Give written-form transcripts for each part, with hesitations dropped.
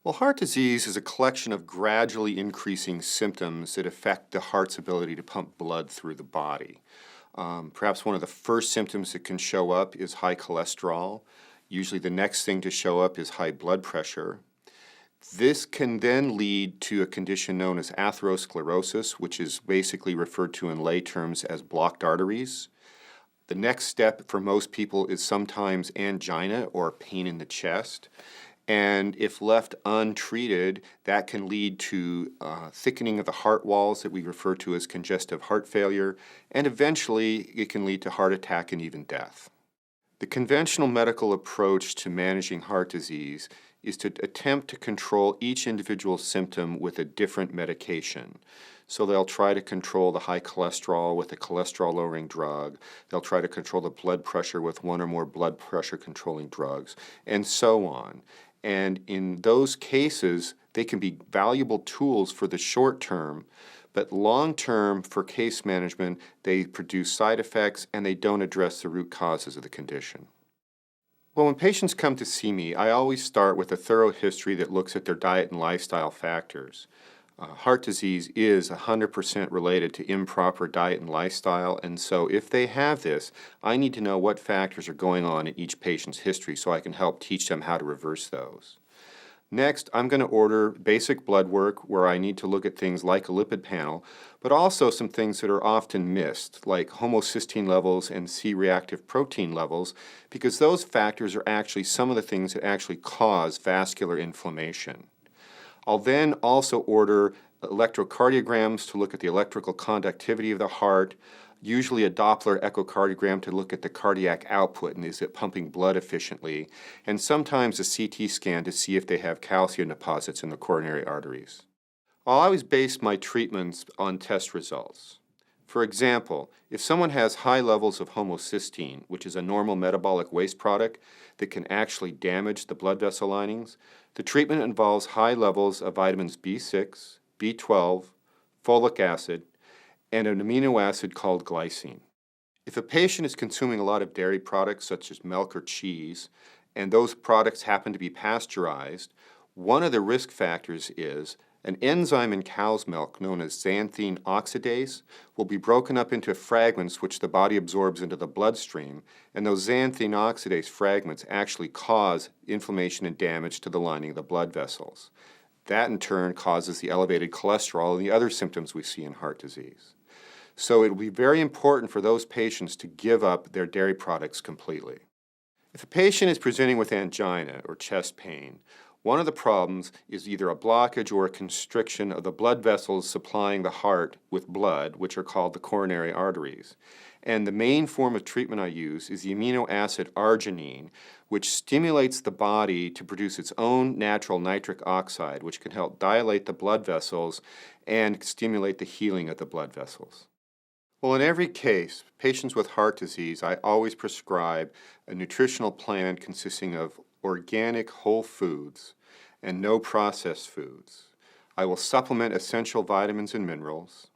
Well, heart disease is a collection of gradually increasing symptoms that affect the heart's ability to pump blood through the body. Perhaps one of the first symptoms that can show up is high cholesterol. Usually the next thing to show up is high blood pressure. This can then lead to a condition known as atherosclerosis, which is basically referred to in lay terms as blocked arteries. The next step for most people is sometimes angina or pain in the chest. And if left untreated, that can lead to thickening of the heart walls that we refer to as congestive heart failure, and eventually it can lead to heart attack and even death. The conventional medical approach to managing heart disease is to attempt to control each individual symptom with a different medication. So they'll try to control the high cholesterol with a cholesterol-lowering drug. They'll try to control the blood pressure with one or more blood pressure-controlling drugs, and so on. And in those cases, they can be valuable tools for the short term, but long term, for case management, they produce side effects and they don't address the root causes of the condition. Well, when patients come to see me, I always start with a thorough history that looks at their diet and lifestyle factors. Heart disease is 100% related to improper diet and lifestyle, and so if they have this, I need to know what factors are going on in each patient's history so I can help teach them how to reverse those. Next, I'm going to order basic blood work where I need to look at things like a lipid panel, but also some things that are often missed, like homocysteine levels and C-reactive protein levels, because those factors are actually some of the things that actually cause vascular inflammation. I'll then also order electrocardiograms to look at the electrical conductivity of the heart, usually a Doppler echocardiogram to look at the cardiac output and is it pumping blood efficiently, and sometimes a CT scan to see if they have calcium deposits in the coronary arteries. I'll always base my treatments on test results. For example, if someone has high levels of homocysteine, which is a normal metabolic waste product that can actually damage the blood vessel linings, the treatment involves high levels of vitamins B6, B12, folic acid, and an amino acid called glycine. If a patient is consuming a lot of dairy products such as milk or cheese, and those products happen to be pasteurized, one of the risk factors is an enzyme in cow's milk known as xanthine oxidase will be broken up into fragments which the body absorbs into the bloodstream, and those xanthine oxidase fragments actually cause inflammation and damage to the lining of the blood vessels. That in turn causes the elevated cholesterol and the other symptoms we see in heart disease. So it will be very important for those patients to give up their dairy products completely. If a patient is presenting with angina or chest pain, one of the problems is either a blockage or a constriction of the blood vessels supplying the heart with blood, which are called the coronary arteries. And the main form of treatment I use is the amino acid arginine, which stimulates the body to produce its own natural nitric oxide, which can help dilate the blood vessels and stimulate the healing of the blood vessels. Well, in every case, patients with heart disease, I always prescribe a nutritional plan consisting of organic whole foods and no processed foods. I will supplement essential vitamins and minerals.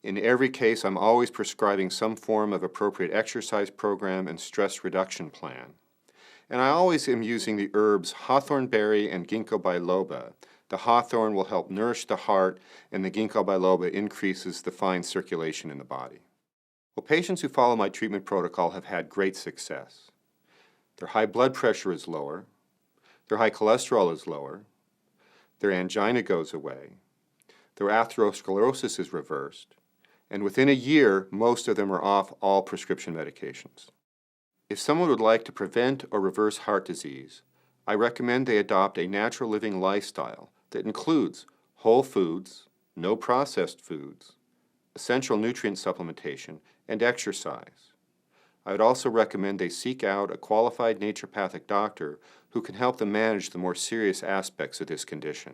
In every case, I'm always prescribing some form of appropriate exercise program and stress reduction plan. And I always am using the herbs hawthorn berry and ginkgo biloba. The hawthorn will help nourish the heart, and the ginkgo biloba increases the fine circulation in the body. Well, patients who follow my treatment protocol have had great success. Their high blood pressure is lower, their high cholesterol is lower, their angina goes away, their atherosclerosis is reversed, and within a year, most of them are off all prescription medications. If someone would like to prevent or reverse heart disease, I recommend they adopt a natural living lifestyle that includes whole foods, no processed foods, essential nutrient supplementation, and exercise. I would also recommend they seek out a qualified naturopathic doctor who can help them manage the more serious aspects of this condition.